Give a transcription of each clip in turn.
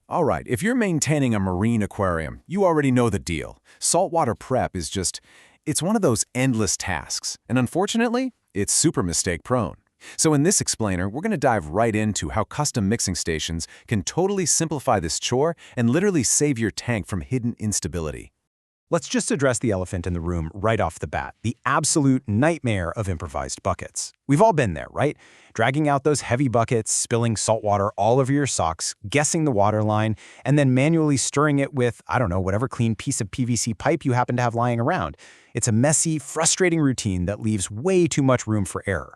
All right, if you're maintaining a marine aquarium, you already know the deal. Saltwater prep is it's one of those endless tasks, and unfortunately, it's super mistake-prone. So in this explainer, we're going to dive right into how custom mixing stations can totally simplify this chore and literally save your tank from hidden instability. Let's just address the elephant in the room right off the bat, the absolute nightmare of improvised buckets. We've all been there, right? Dragging out those heavy buckets, spilling salt water all over your socks, guessing the water line, and then manually stirring it with, I don't know, whatever clean piece of PVC pipe you happen to have lying around. It's a messy, frustrating routine that leaves way too much room for error.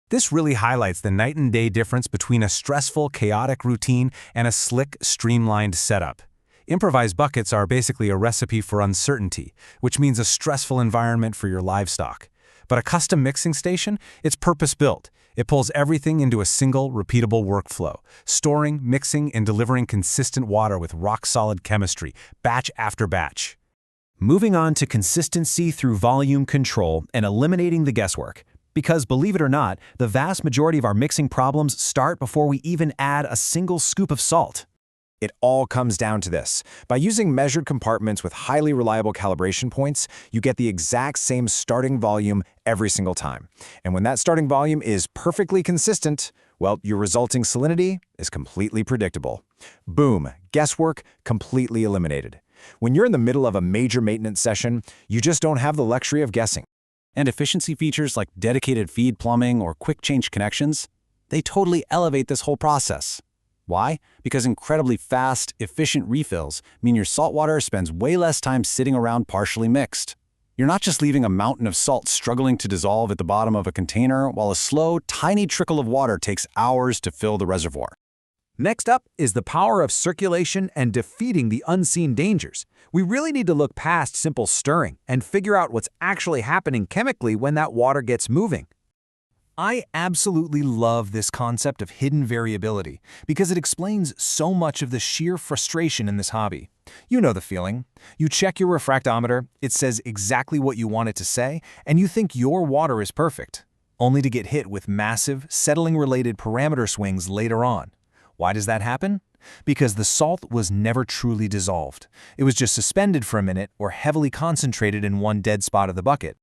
This really highlights the night and day difference between a stressful, chaotic routine and a slick, streamlined setup. Improvised buckets are basically a recipe for uncertainty, which means a stressful environment for your livestock. But a custom mixing station, it's purpose-built. It pulls everything into a single, repeatable workflow, storing, mixing, and delivering consistent water with rock-solid chemistry, batch after batch. Moving on to consistency through volume control and eliminating the guesswork. Because, believe it or not, the vast majority of our mixing problems start before we even add a single scoop of salt. It all comes down to this. By using measured compartments with highly reliable calibration points, you get the exact same starting volume every single time. And when that starting volume is perfectly consistent, well, your resulting salinity is completely predictable. Boom, guesswork completely eliminated. When you're in the middle of a major maintenance session, you just don't have the luxury of guessing. And efficiency features like dedicated feed plumbing or quick change connections, they totally elevate this whole process. Why? Because incredibly fast, efficient refills mean your saltwater spends way less time sitting around partially mixed. You're not just leaving a mountain of salt struggling to dissolve at the bottom of a container while a slow, tiny trickle of water takes hours to fill the reservoir. Next up is the power of circulation and defeating the unseen dangers. We really need to look past simple stirring and figure out what's actually happening chemically when that water gets moving. I absolutely love this concept of hidden variability because it explains so much of the sheer frustration in this hobby. You know the feeling. You check your refractometer, it says exactly what you want it to say, and you think your water is perfect, only to get hit with massive, settling-related parameter swings later on. Why does that happen? Because the salt was never truly dissolved. It was just suspended for a minute or heavily concentrated in one dead spot of the bucket.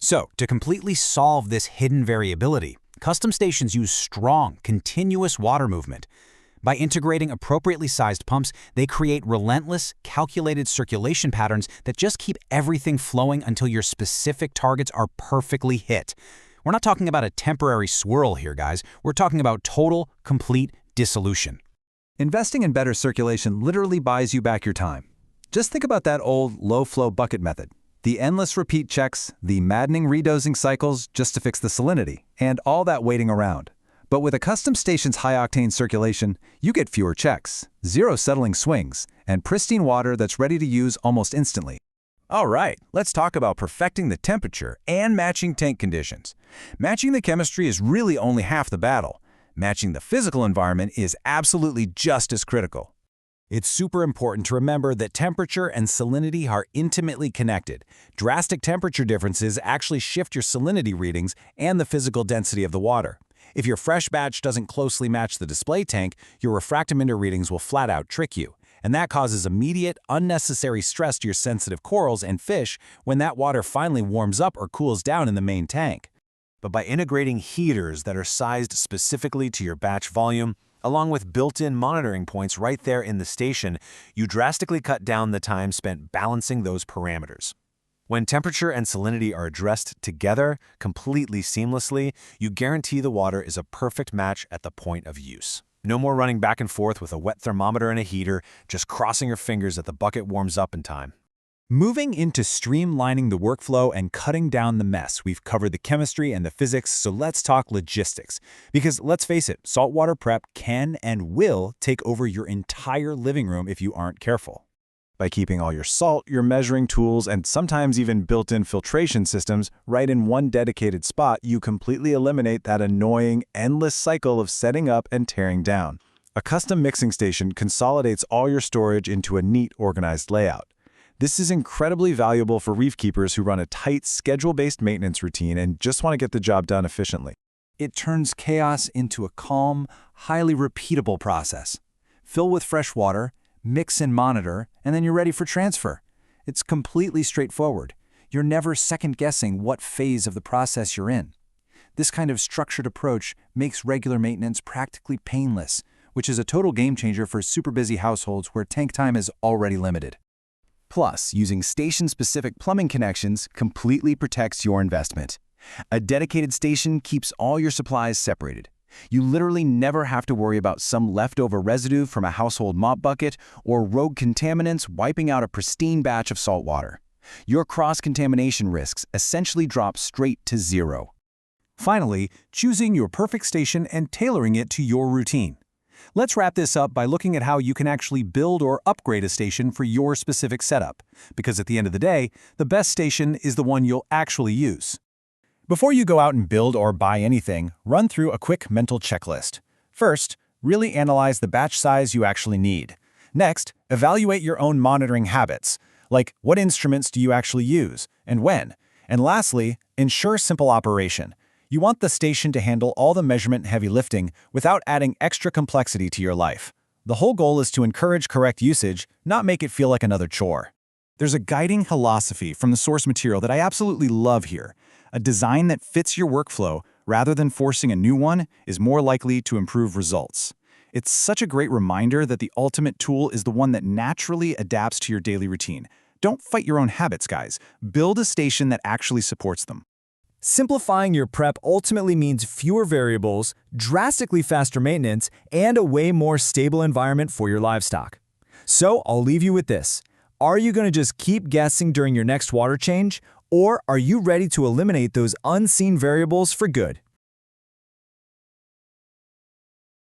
So, to completely solve this hidden variability, custom stations use strong, continuous water movement. By integrating appropriately sized pumps, they create relentless, calculated circulation patterns that just keep everything flowing until your specific targets are perfectly hit. We're not talking about a temporary swirl here, guys. We're talking about total, complete dissolution. Investing in better circulation literally buys you back your time. Just think about that old low-flow bucket method. The endless repeat checks, the maddening redosing cycles just to fix the salinity, and all that waiting around. But with a custom station's high-octane circulation, you get fewer checks, zero settling swings, and pristine water that's ready to use almost instantly. All right, let's talk about perfecting the temperature and matching tank conditions. Matching the chemistry is really only half the battle. Matching the physical environment is absolutely just as critical. It's super important to remember that temperature and salinity are intimately connected. Drastic temperature differences actually shift your salinity readings and the physical density of the water. If your fresh batch doesn't closely match the display tank, your refractometer readings will flat out trick you. And that causes immediate, unnecessary stress to your sensitive corals and fish when that water finally warms up or cools down in the main tank. But by integrating heaters that are sized specifically to your batch volume, along with built-in monitoring points right there in the station, you drastically cut down the time spent balancing those parameters. When temperature and salinity are addressed together, completely seamlessly, you guarantee the water is a perfect match at the point of use. No more running back and forth with a wet thermometer and a heater, just crossing your fingers that the bucket warms up in time. Moving into streamlining the workflow and cutting down the mess, we've covered the chemistry and the physics, so let's talk logistics. Because let's face it, saltwater prep can and will take over your entire living room if you aren't careful. By keeping all your salt, your measuring tools, and sometimes even built-in filtration systems right in one dedicated spot, you completely eliminate that annoying, endless cycle of setting up and tearing down. A custom mixing station consolidates all your storage into a neat, organized layout. This is incredibly valuable for reef keepers who run a tight, schedule-based maintenance routine and just want to get the job done efficiently. It turns chaos into a calm, highly repeatable process. Fill with fresh water, mix and monitor, and then you're ready for transfer. It's completely straightforward. You're never second-guessing what phase of the process you're in. This kind of structured approach makes regular maintenance practically painless, which is a total game-changer for super busy households where tank time is already limited. Plus, using station-specific plumbing connections completely protects your investment. A dedicated station keeps all your supplies separated. You literally never have to worry about some leftover residue from a household mop bucket or rogue contaminants wiping out a pristine batch of salt water. Your cross-contamination risks essentially drop straight to zero. Finally, choosing your perfect station and tailoring it to your routine. Let's wrap this up by looking at how you can actually build or upgrade a station for your specific setup, because at the end of the day, the best station is the one you'll actually use. Before you go out and build or buy anything, run through a quick mental checklist. First, really analyze the batch size you actually need. Next, evaluate your own monitoring habits, like what instruments do you actually use, and when. And lastly, ensure simple operation. You want the station to handle all the measurement and heavy lifting without adding extra complexity to your life. The whole goal is to encourage correct usage, not make it feel like another chore. There's a guiding philosophy from the source material that I absolutely love here. A design that fits your workflow rather than forcing a new one is more likely to improve results. It's such a great reminder that the ultimate tool is the one that naturally adapts to your daily routine. Don't fight your own habits, guys. Build a station that actually supports them. Simplifying your prep ultimately means fewer variables, drastically faster maintenance, and a way more stable environment for your livestock. So I'll leave you with this. Are you going to just keep guessing during your next water change, or are you ready to eliminate those unseen variables for good?